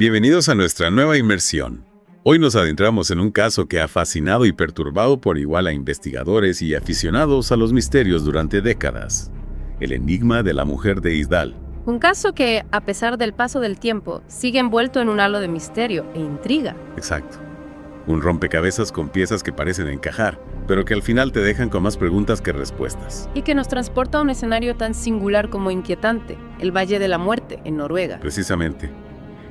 Bienvenidos a nuestra nueva inmersión. Hoy nos adentramos en un caso que ha fascinado y perturbado por igual a investigadores y aficionados a los misterios durante décadas. El enigma de la mujer de Isdal. Un caso que, a pesar del paso del tiempo, sigue envuelto en un halo de misterio e intriga. Exacto. Un rompecabezas con piezas que parecen encajar, pero que al final te dejan con más preguntas que respuestas. Y que nos transporta a un escenario tan singular como inquietante, el Valle de la Muerte, en Noruega. Precisamente.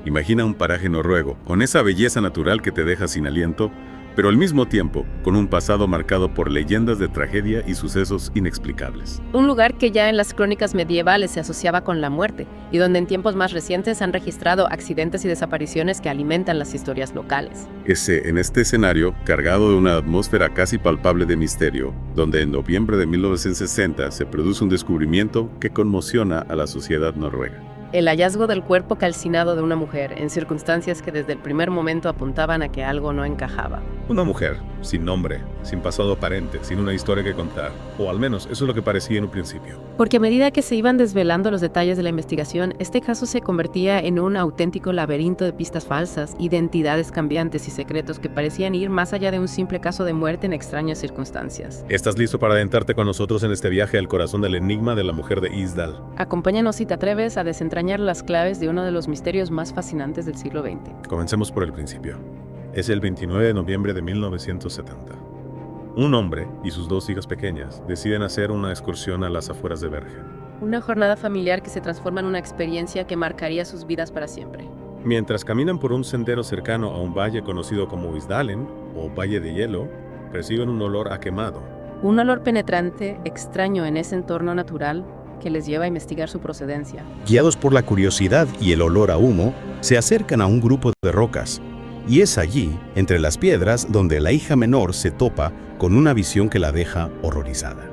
Imagina un paraje noruego, con esa belleza natural que te deja sin aliento, pero al mismo tiempo con un pasado marcado por leyendas de tragedia y sucesos inexplicables. Un lugar que ya en las crónicas medievales se asociaba con la muerte, y donde en tiempos más recientes han registrado accidentes y desapariciones que alimentan las historias locales. En este escenario, cargado de una atmósfera casi palpable de misterio, donde en noviembre de 1960 se produce un descubrimiento que conmociona a la sociedad noruega. El hallazgo del cuerpo calcinado de una mujer en circunstancias que desde el primer momento apuntaban a que algo no encajaba. Una mujer, sin nombre, sin pasado aparente, sin una historia que contar. O al menos eso es lo que parecía en un principio. Porque a medida que se iban desvelando los detalles de la investigación, este caso se convertía en un auténtico laberinto de pistas falsas, identidades cambiantes y secretos que parecían ir más allá de un simple caso de muerte en extrañas circunstancias. ¿Estás listo para adentrarte con nosotros en este viaje al corazón del enigma de la mujer de Isdal? Acompáñanos si te atreves a desentrañar las claves de uno de los misterios más fascinantes del siglo XX. Comencemos por el principio. Es el 29 de noviembre de 1970. Un hombre y sus dos hijas pequeñas deciden hacer una excursión a las afueras de Bergen. Una jornada familiar que se transforma en una experiencia que marcaría sus vidas para siempre. Mientras caminan por un sendero cercano a un valle conocido como Isdalen, o Valle de Hielo, perciben un olor a quemado. Un olor penetrante, extraño en ese entorno natural, que les lleva a investigar su procedencia. Guiados por la curiosidad y el olor a humo, se acercan a un grupo de rocas. Y es allí, entre las piedras, donde la hija menor se topa con una visión que la deja horrorizada.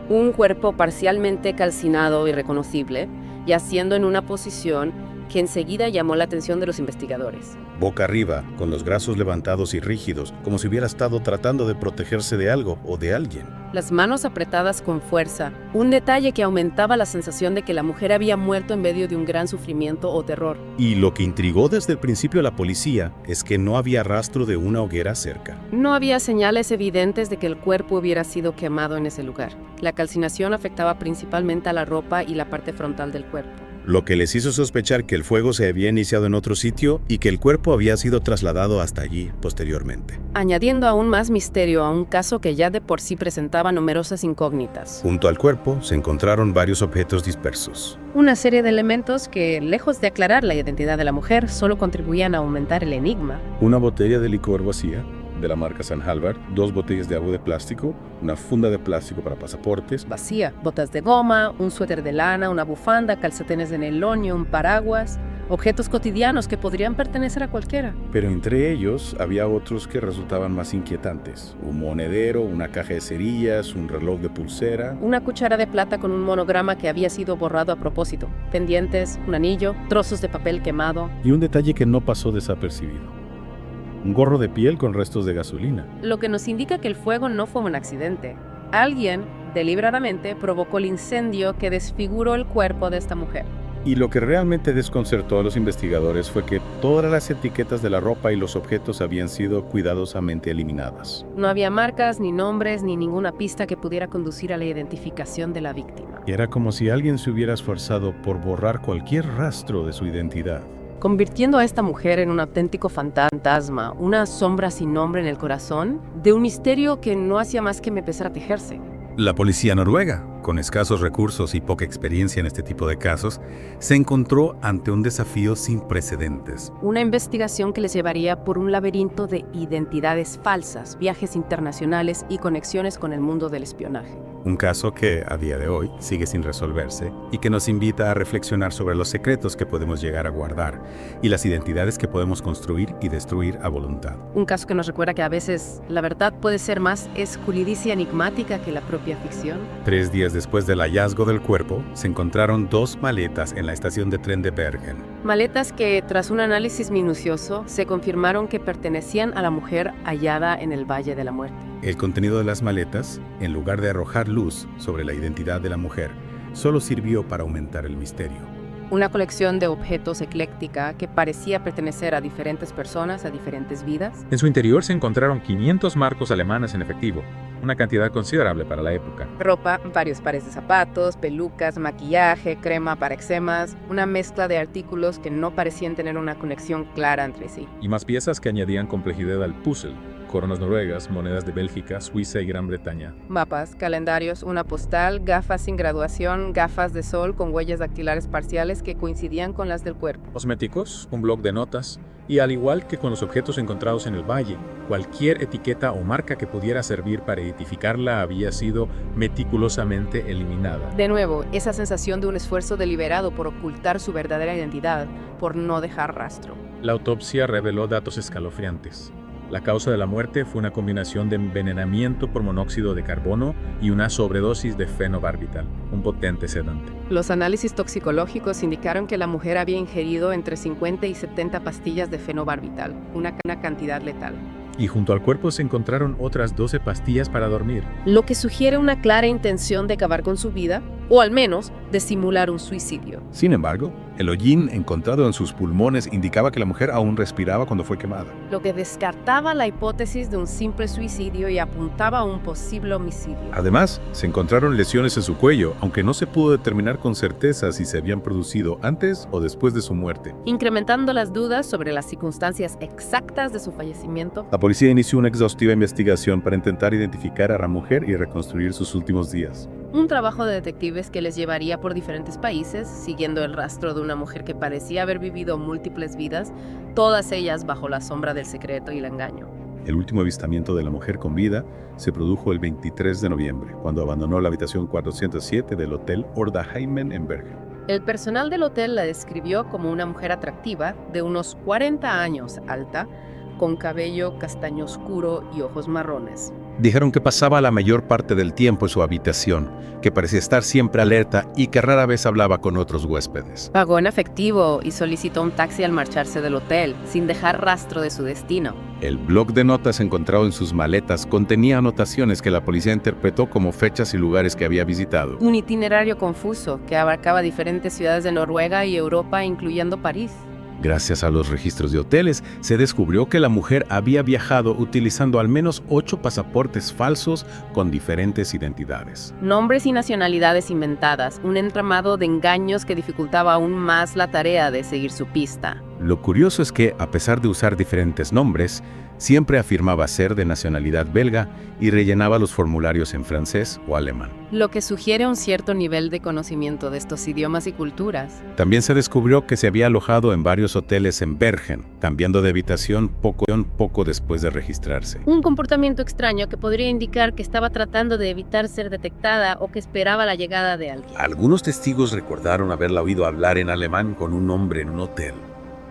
Un cuerpo parcialmente calcinado y reconocible, yaciendo en una posición que enseguida llamó la atención de los investigadores. Boca arriba, con los brazos levantados y rígidos, como si hubiera estado tratando de protegerse de algo o de alguien. Las manos apretadas con fuerza, un detalle que aumentaba la sensación de que la mujer había muerto en medio de un gran sufrimiento o terror. Y lo que intrigó desde el principio a la policía es que no había rastro de una hoguera cerca. No había señales evidentes de que el cuerpo hubiera sido quemado en ese lugar. La calcinación afectaba principalmente a la ropa y la parte frontal del cuerpo. Lo que les hizo sospechar que el fuego se había iniciado en otro sitio y que el cuerpo había sido trasladado hasta allí posteriormente. Añadiendo aún más misterio a un caso que ya de por sí presentaba numerosas incógnitas. Junto al cuerpo se encontraron varios objetos dispersos. Una serie de elementos que, lejos de aclarar la identidad de la mujer, solo contribuían a aumentar el enigma. Una botella de licor vacía, de la marca San Halvard, 2 botellas de agua de plástico, una funda de plástico para pasaportes, Vacía, botas de goma, un suéter de lana, una bufanda, calcetines de nelonio, un paraguas, objetos cotidianos que podrían pertenecer a cualquiera. pero entre ellos había otros que resultaban más inquietantes. Un monedero, una caja de cerillas, un reloj de pulsera. Una cuchara de plata con un monograma que había sido borrado a propósito, pendientes, un anillo, trozos de papel quemado. Y un detalle que no pasó desapercibido. Un gorro de piel con restos de gasolina. Lo que nos indica que el fuego no fue un accidente. Alguien, deliberadamente, provocó el incendio que desfiguró el cuerpo de esta mujer. Y lo que realmente desconcertó a los investigadores fue que todas las etiquetas de la ropa y los objetos habían sido cuidadosamente eliminadas. No había marcas, ni nombres, ni ninguna pista que pudiera conducir a la identificación de la víctima, Y era como si alguien se hubiera esforzado por borrar cualquier rastro de su identidad. convirtiendo a esta mujer en un auténtico fantasma, una sombra sin nombre en el corazón, de un misterio que no hacía más que empezar a tejerse. La policía noruega, con escasos recursos y poca experiencia en este tipo de casos, se encontró ante un desafío sin precedentes. Una investigación que les llevaría por un laberinto de identidades falsas, viajes internacionales y conexiones con el mundo del espionaje. Un caso que, a día de hoy, sigue sin resolverse y que nos invita a reflexionar sobre los secretos que podemos llegar a guardar y las identidades que podemos construir y destruir a voluntad. Un caso que nos recuerda que a veces la verdad puede ser más escurridiza y enigmática que la propia ficción. 3 días después del hallazgo del cuerpo, se encontraron 2 maletas en la estación de tren de Bergen. Maletas que, tras un análisis minucioso, se confirmaron que pertenecían a la mujer hallada en el Valle de la Muerte. El contenido de las maletas, en lugar de arrojar luz sobre la identidad de la mujer, solo sirvió para aumentar el misterio. una colección de objetos ecléctica que parecía pertenecer a diferentes personas, a diferentes vidas. En su interior se encontraron 500 marcos alemanes en efectivo, una cantidad considerable para la época. Ropa, varios pares de zapatos, pelucas, maquillaje, crema para eczemas, una mezcla de artículos que no parecían tener una conexión clara entre sí. Y más piezas que añadían complejidad al puzzle. Coronas noruegas, monedas de Bélgica, Suiza y Gran Bretaña. Mapas, calendarios, una postal, gafas sin graduación, gafas de sol con huellas dactilares parciales que coincidían con las del cuerpo. Cosméticos, un bloc de notas, y al igual que con los objetos encontrados en el valle, cualquier etiqueta o marca que pudiera servir para identificarla había sido meticulosamente eliminada. De nuevo, esa sensación de un esfuerzo deliberado por ocultar su verdadera identidad, por no dejar rastro. La autopsia reveló datos escalofriantes. La causa de la muerte fue una combinación de envenenamiento por monóxido de carbono y una sobredosis de fenobarbital, un potente sedante. Los análisis toxicológicos indicaron que la mujer había ingerido entre 50 y 70 pastillas de fenobarbital, una cantidad letal. Y junto al cuerpo se encontraron otras 12 pastillas para dormir. Lo que sugiere una clara intención de acabar con su vida, o al menos de simular un suicidio. Sin embargo, el hollín encontrado en sus pulmones indicaba que la mujer aún respiraba cuando fue quemada. Lo que descartaba la hipótesis de un simple suicidio y apuntaba a un posible homicidio. Además, se encontraron lesiones en su cuello, aunque no se pudo determinar con certeza si se habían producido antes o después de su muerte. Incrementando las dudas sobre las circunstancias exactas de su fallecimiento, La policía inició una exhaustiva investigación para intentar identificar a la mujer y reconstruir sus últimos días. un trabajo de detectives que les llevaría por diferentes países, siguiendo el rastro de una mujer que parecía haber vivido múltiples vidas, todas ellas bajo la sombra del secreto y el engaño. El último avistamiento de la mujer con vida se produjo el 23 de noviembre, cuando abandonó la habitación 407 del Hotel Ordaheimen en Bergen. El personal del hotel la describió como una mujer atractiva, de unos 40 años alta, con cabello castaño oscuro y ojos marrones. Dijeron que pasaba la mayor parte del tiempo en su habitación, que parecía estar siempre alerta y que rara vez hablaba con otros huéspedes. Pagó en efectivo y solicitó un taxi al marcharse del hotel, sin dejar rastro de su destino. El bloc de notas encontrado en sus maletas contenía anotaciones que la policía interpretó como fechas y lugares que había visitado. Un itinerario confuso que abarcaba diferentes ciudades de Noruega y Europa, incluyendo París. Gracias a los registros de hoteles, se descubrió que la mujer había viajado utilizando al menos 8 pasaportes falsos con diferentes identidades. Nombres y nacionalidades inventadas, un entramado de engaños que dificultaba aún más la tarea de seguir su pista. Lo curioso es que, a pesar de usar diferentes nombres, siempre afirmaba ser de nacionalidad belga y rellenaba los formularios en francés o alemán. Lo que sugiere un cierto nivel de conocimiento de estos idiomas y culturas. También se descubrió que se había alojado en varios hoteles en Bergen, cambiando de habitación poco después de registrarse. Un comportamiento extraño que podría indicar que estaba tratando de evitar ser detectada o que esperaba la llegada de alguien. Algunos testigos recordaron haberla oído hablar en alemán con un hombre en un hotel.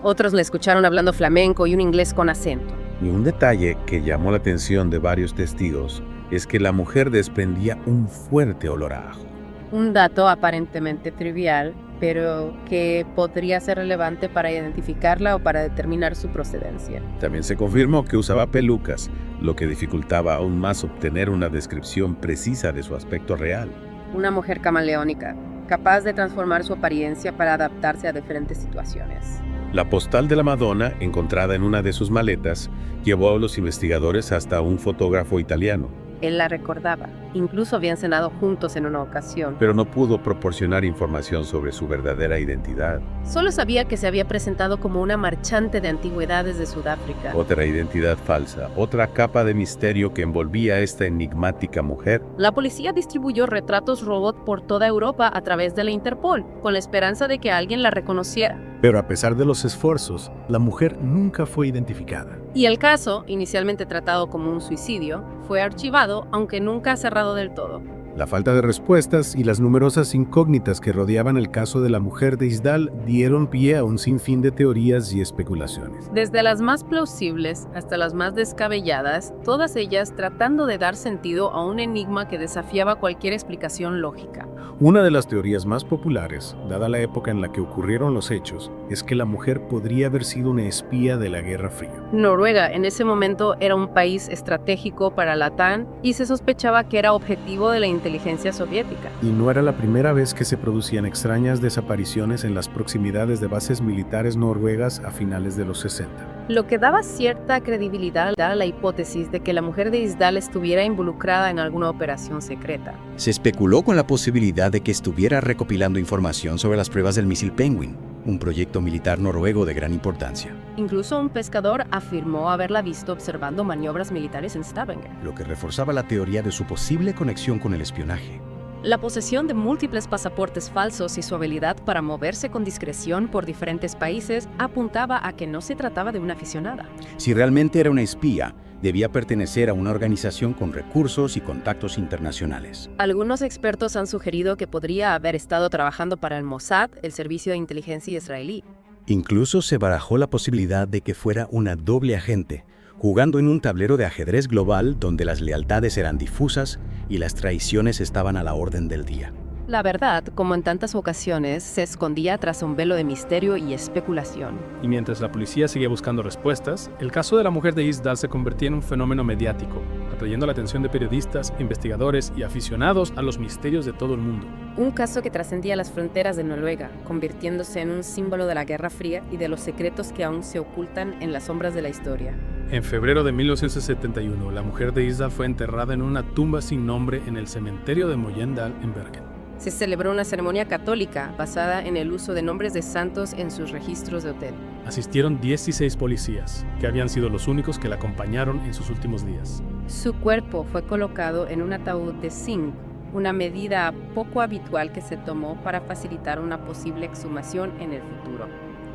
Otros la escucharon hablando flamenco y un inglés con acento. Y un detalle que llamó la atención de varios testigos es que la mujer desprendía un fuerte olor a ajo. Un dato aparentemente trivial, pero que podría ser relevante para identificarla o para determinar su procedencia. También se confirmó que usaba pelucas, lo que dificultaba aún más obtener una descripción precisa de su aspecto real. Una mujer camaleónica, capaz de transformar su apariencia para adaptarse a diferentes situaciones. La postal de la Madonna, encontrada en una de sus maletas, llevó a los investigadores hasta un fotógrafo italiano, Él la recordaba. Incluso habían cenado juntos en una ocasión. pero no pudo proporcionar información sobre su verdadera identidad. Solo sabía que se había presentado como una marchante de antigüedades de Sudáfrica. Otra identidad falsa, otra capa de misterio que envolvía a esta enigmática mujer. La policía distribuyó retratos robot por toda Europa a través de la Interpol, con la esperanza de que alguien la reconociera. Pero a pesar de los esfuerzos, la mujer nunca fue identificada. Y el caso, inicialmente tratado como un suicidio, fue archivado, aunque nunca cerrado del todo. La falta de respuestas y las numerosas incógnitas que rodeaban el caso de la mujer de Isdal dieron pie a un sinfín de teorías y especulaciones. Desde las más plausibles hasta las más descabelladas, todas ellas tratando de dar sentido a un enigma que desafiaba cualquier explicación lógica. Una de las teorías más populares, dada la época en la que ocurrieron los hechos, es que la mujer podría haber sido una espía de la Guerra Fría. Noruega en ese momento era un país estratégico para la OTAN y se sospechaba que era objetivo de la inteligencia soviética. Y no era la primera vez que se producían extrañas desapariciones en las proximidades de bases militares noruegas a finales de los 60. Lo que daba cierta credibilidad a la hipótesis de que la mujer de Isdal estuviera involucrada en alguna operación secreta. Se especuló con la posibilidad de que estuviera recopilando información sobre las pruebas del misil Penguin, un proyecto militar noruego de gran importancia. Incluso un pescador afirmó haberla visto observando maniobras militares en Stavanger. Lo que reforzaba la teoría de su posible conexión con el espionaje. La posesión de múltiples pasaportes falsos y su habilidad para moverse con discreción por diferentes países apuntaba a que no se trataba de una aficionada. Si realmente era una espía, debía pertenecer a una organización con recursos y contactos internacionales. Algunos expertos han sugerido que podría haber estado trabajando para el Mossad, el servicio de inteligencia israelí. Incluso se barajó la posibilidad de que fuera una doble agente, jugando en un tablero de ajedrez global donde las lealtades eran difusas y las traiciones estaban a la orden del día. La verdad, como en tantas ocasiones, se escondía tras un velo de misterio y especulación. Y mientras la policía seguía buscando respuestas, el caso de la mujer de Isdal se convertía en un fenómeno mediático, atrayendo la atención de periodistas, investigadores y aficionados a los misterios de todo el mundo. Un caso que trascendía las fronteras de Noruega, convirtiéndose en un símbolo de la Guerra Fría y de los secretos que aún se ocultan en las sombras de la historia. En febrero de 1971, la mujer de Isdal fue enterrada en una tumba sin nombre en el cementerio de Møllendal en Bergen. Se celebró una ceremonia católica basada en el uso de nombres de santos en sus registros de hotel. Asistieron 16 policías, que habían sido los únicos que la acompañaron en sus últimos días. Su cuerpo fue colocado en un ataúd de zinc, una medida poco habitual que se tomó para facilitar una posible exhumación en el futuro.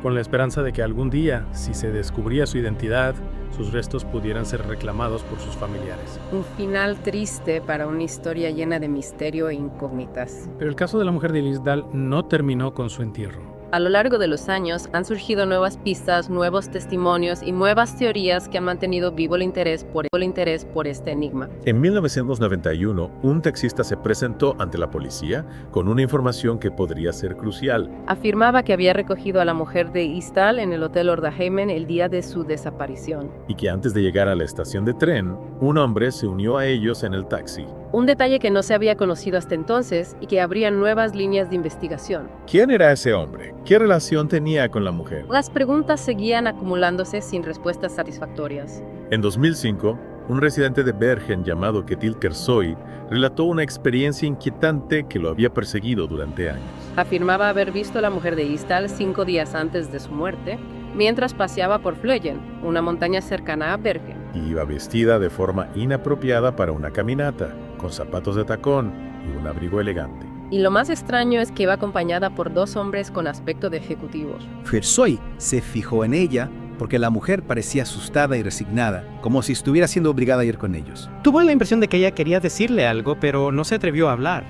Con la esperanza de que algún día, si se descubría su identidad, sus restos pudieran ser reclamados por sus familiares. Un final triste para una historia llena de misterio e incógnitas. Pero el caso de la mujer de Isdal no terminó con su entierro. A lo largo de los años han surgido nuevas pistas, nuevos testimonios y nuevas teorías que han mantenido vivo el interés por este enigma. En 1991, un taxista se presentó ante la policía con una información que podría ser crucial. Afirmaba que había recogido a la mujer de Isdal en el Hotel Ordaheimen el día de su desaparición. Y que antes de llegar a la estación de tren, un hombre se unió a ellos en el taxi. Un detalle que no se había conocido hasta entonces y que abría nuevas líneas de investigación. ¿Quién era ese hombre? ¿Qué relación tenía con la mujer? Las preguntas seguían acumulándose sin respuestas satisfactorias. En 2005, un residente de Bergen llamado Ketil Kersoy relató una experiencia inquietante que lo había perseguido durante años. Afirmaba haber visto a la mujer de Isdal 5 días antes de su muerte, mientras paseaba por Fløyen, una montaña cercana a Bergen. Y iba vestida de forma inapropiada para una caminata, con zapatos de tacón y un abrigo elegante. Y lo más extraño es que iba acompañada por 2 hombres con aspecto de ejecutivos. Kersoy se fijó en ella porque la mujer parecía asustada y resignada, como si estuviera siendo obligada a ir con ellos. Tuvo la impresión de que ella quería decirle algo, pero no se atrevió a hablar.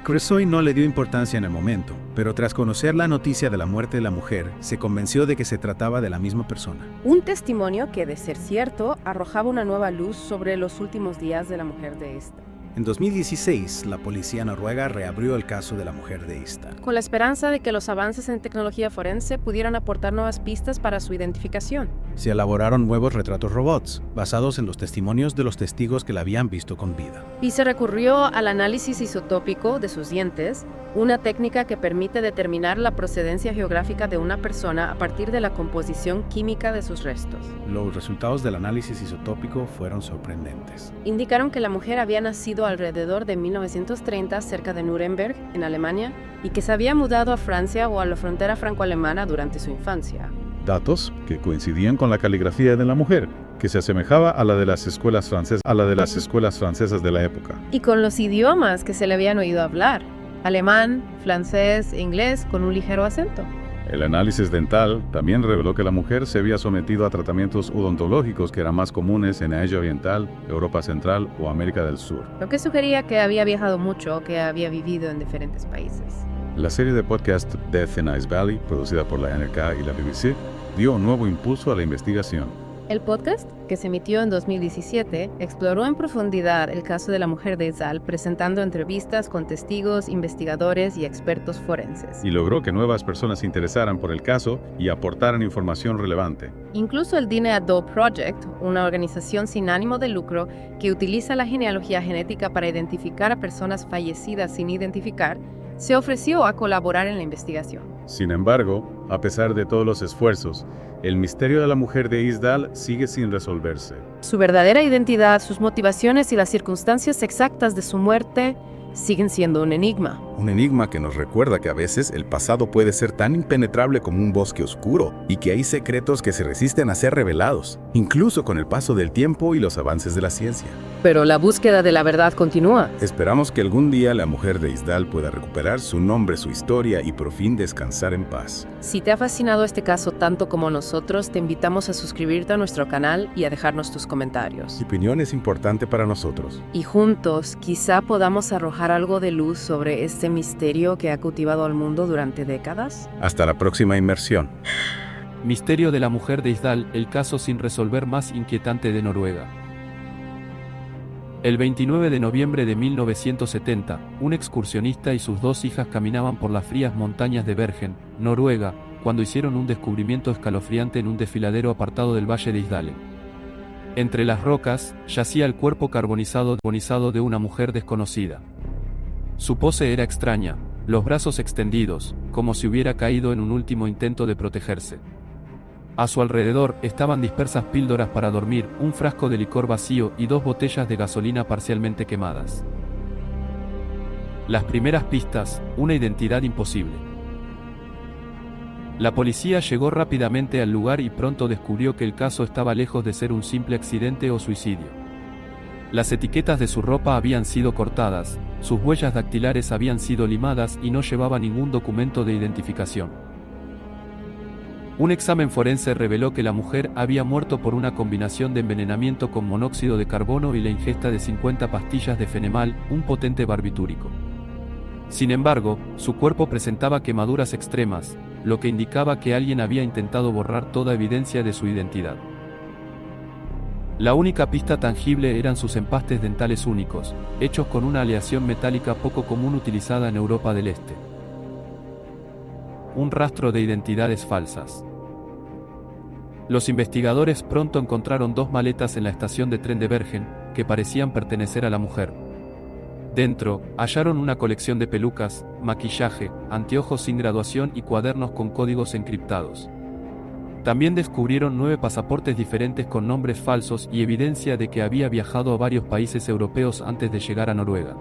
Kersoy no le dio importancia en el momento, pero tras conocer la noticia de la muerte de la mujer, se convenció de que se trataba de la misma persona. Un testimonio que, de ser cierto, arrojaba una nueva luz sobre los últimos días de la mujer de esta. En 2016, la policía noruega reabrió el caso de la mujer de Isdal. Con la esperanza de que los avances en tecnología forense pudieran aportar nuevas pistas para su identificación. Se elaboraron nuevos retratos robots, basados en los testimonios de los testigos que la habían visto con vida. Y se recurrió al análisis isotópico de sus dientes, una técnica que permite determinar la procedencia geográfica de una persona a partir de la composición química de sus restos. Los resultados del análisis isotópico fueron sorprendentes. Indicaron que la mujer había nacido alrededor de 1930 cerca de Nuremberg, en Alemania, y que se había mudado a Francia o a la frontera franco-alemana durante su infancia. Datos que coincidían con la caligrafía de la mujer, que se asemejaba a la de las escuelas francesas de la época. Y con los idiomas que se le habían oído hablar: alemán, francés e inglés con un ligero acento. El análisis dental también reveló que la mujer se había sometido a tratamientos odontológicos que eran más comunes en Asia Oriental, Europa Central o América del Sur. Lo que sugería que había viajado mucho o que había vivido en diferentes países. La serie de podcast Death in Ice Valley, producida por la NRK y la BBC, dio un nuevo impulso a la investigación. El podcast, que se emitió en 2017, exploró en profundidad el caso de la mujer de Isdal, presentando entrevistas con testigos, investigadores y expertos forenses. Y logró que nuevas personas se interesaran por el caso y aportaran información relevante. Incluso el DNA Doe Project, una organización sin ánimo de lucro que utiliza la genealogía genética para identificar a personas fallecidas sin identificar, se ofreció a colaborar en la investigación. Sin embargo, a pesar de todos los esfuerzos, el misterio de la mujer de Isdal sigue sin resolverse. Su verdadera identidad, sus motivaciones y las circunstancias exactas de su muerte siguen siendo un enigma. Un enigma que nos recuerda que a veces el pasado puede ser tan impenetrable como un bosque oscuro y que hay secretos que se resisten a ser revelados, incluso con el paso del tiempo y los avances de la ciencia. Pero la búsqueda de la verdad continúa. Esperamos que algún día la mujer de Isdal pueda recuperar su nombre, su historia y por fin descansar en paz. Si te ha fascinado este caso tanto como nosotros, te invitamos a suscribirte a nuestro canal y a dejarnos tus comentarios. Su opinión es importante para nosotros. Y juntos, quizá podamos arrojar algo de luz sobre este misterio que ha cautivado al mundo durante décadas. Hasta la próxima inmersión. Misterio de la mujer de Isdal, el caso sin resolver más inquietante de Noruega. El 29 de noviembre de 1970, un excursionista y sus 2 hijas caminaban por las frías montañas de Bergen, Noruega, cuando hicieron un descubrimiento escalofriante en un desfiladero apartado del valle de Isdalen. Entre las rocas, yacía el cuerpo carbonizado de una mujer desconocida. Su pose era extraña, los brazos extendidos, como si hubiera caído en un último intento de protegerse. A su alrededor estaban dispersas píldoras para dormir, un frasco de licor vacío y 2 botellas de gasolina parcialmente quemadas. Las primeras pistas, una identidad imposible. La policía llegó rápidamente al lugar y pronto descubrió que el caso estaba lejos de ser un simple accidente o suicidio. Las etiquetas de su ropa habían sido cortadas, sus huellas dactilares habían sido limadas y no llevaba ningún documento de identificación. Un examen forense reveló que la mujer había muerto por una combinación de envenenamiento con monóxido de carbono y la ingesta de 50 pastillas de fenemal, un potente barbitúrico. Sin embargo, su cuerpo presentaba quemaduras extremas, lo que indicaba que alguien había intentado borrar toda evidencia de su identidad. La única pista tangible eran sus empastes dentales únicos, hechos con una aleación metálica poco común utilizada en Europa del Este. Un rastro de identidades falsas. Los investigadores pronto encontraron 2 maletas en la estación de tren de Bergen, que parecían pertenecer a la mujer. Dentro, hallaron una colección de pelucas, maquillaje, anteojos sin graduación y cuadernos con códigos encriptados. También descubrieron 9 pasaportes diferentes con nombres falsos y evidencia de que había viajado a varios países europeos antes de llegar a Noruega.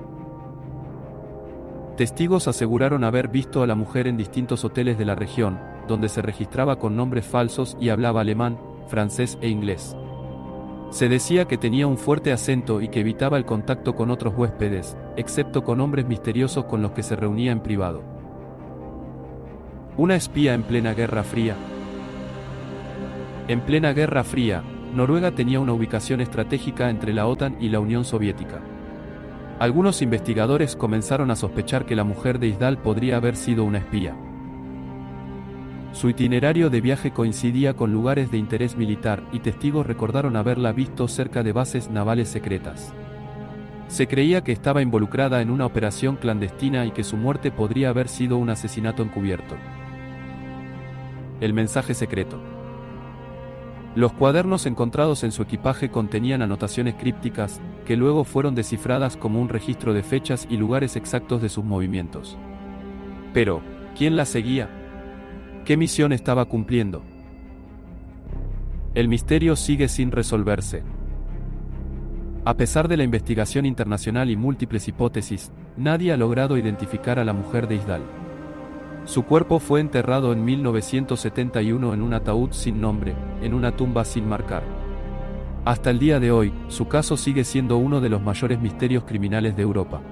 Testigos aseguraron haber visto a la mujer en distintos hoteles de la región, donde se registraba con nombres falsos y hablaba alemán, francés e inglés. Se decía que tenía un fuerte acento y que evitaba el contacto con otros huéspedes, excepto con hombres misteriosos con los que se reunía en privado. Una espía en plena Guerra Fría. En plena Guerra Fría, Noruega tenía una ubicación estratégica entre la OTAN y la Unión Soviética. Algunos investigadores comenzaron a sospechar que la mujer de Isdal podría haber sido una espía. Su itinerario de viaje coincidía con lugares de interés militar y testigos recordaron haberla visto cerca de bases navales secretas. Se creía que estaba involucrada en una operación clandestina y que su muerte podría haber sido un asesinato encubierto. El mensaje secreto. Los cuadernos encontrados en su equipaje contenían anotaciones crípticas, que luego fueron descifradas como un registro de fechas y lugares exactos de sus movimientos. Pero, ¿quién la seguía? ¿Qué misión estaba cumpliendo? El misterio sigue sin resolverse. A pesar de la investigación internacional y múltiples hipótesis, nadie ha logrado identificar a la mujer de Isdal. Su cuerpo fue enterrado en 1971 en un ataúd sin nombre, en una tumba sin marcar. Hasta el día de hoy, su caso sigue siendo uno de los mayores misterios criminales de Europa.